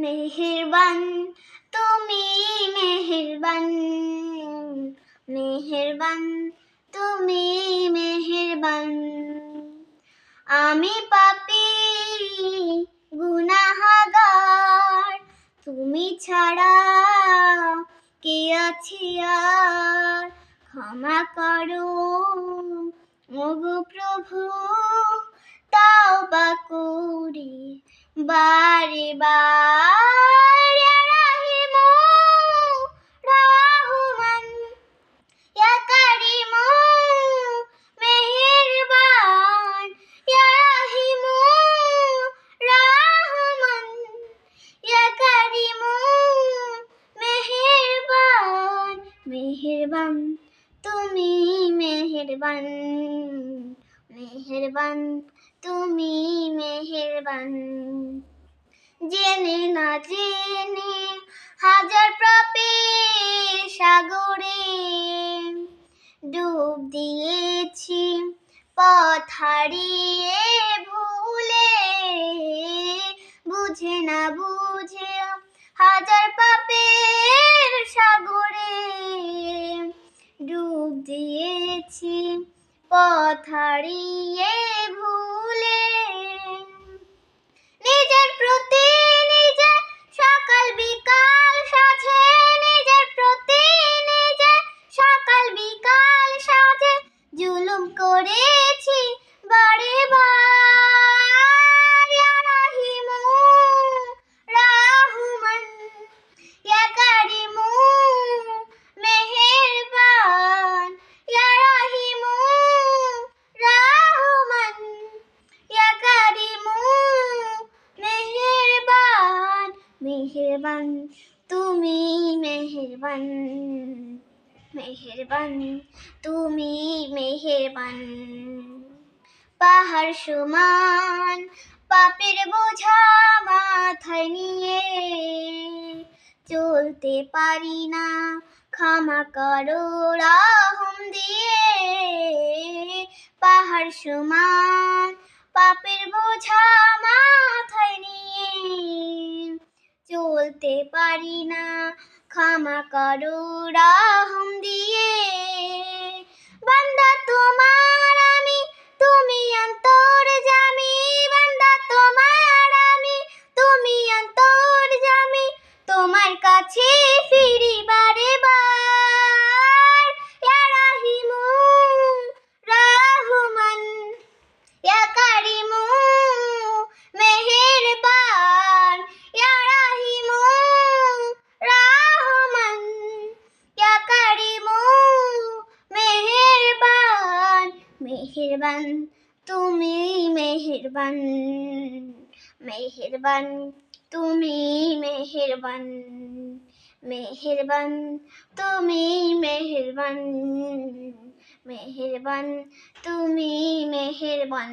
মেহেরবান তুমি মেহেরবান, মেহেরবান তুমি মেহেরবান। আমি পাপী গুনাহগার, তুমি ছাড়া কে আছে আর। ক্ষমা করো ওগো প্রভু, তাওবা করি বারে বার। ইয়া রাহিমু রহমান, ইয়া কারিমু মেহেরবান। ইয়া রাহিমু রহমান, ইয়া কারিমু মেহেরবান। মেহেরবান তুমি মেহেরবান, মেহেরবান তুমি মেহেরবান। জেনে না জেনে হাজার পাপের সাগরে ডুব দিয়েছি, পথ হারিয়ে ভুলে। বুঝে না বুঝে হাজার পাপের সাগরে ডুব দিয়েছি, পথ হারিয়ে ভুলে। নিজের প্রতি নিজে সকাল বিকাল সাজে, নিজের প্রতি নিজে সকাল বিকাল সাজে জুলুম করেছি বারে বার। ইয়া রাহিমু রহমান, ইয়া কারিমু মেহেরবান। ইয়া রাহিমু রহমান, ইয়া কারিমু মেহেরবান। মেহেরবান তুমি মেহেরবান, মেহেরবান তুমি মেহেরবান। পাহাড় সমান পাপের বোঝা মাথায় নিয়ে চলতে পারি না, ক্ষমা করো রহম দিয়ে। পাহাড় সমান পাপের বোঝা মাথায় নিয়ে চলতে পারি না, ক্ষমা করো রহম দিয়ে। বান্দা তোমার আমি, তুমি অন্তর্যামী। বান্দা তোমার আমি, তুমি অন্তর্যামী। তোমার কাছে ফিরি বারে বার। ইয়া রাহিমু রহমান, ইয়া কারিমু মেহেরবান। ইয়া রাহিমু রহমান, ইয়া কারিমু মেহেরবান। মেহেরবান তুমি মেহেরবান, মেহেরবান তুমি মেহেরবান। মেহেরবান তুমি মেহেরবান, মেহেরবান তুমি মেহেরবান।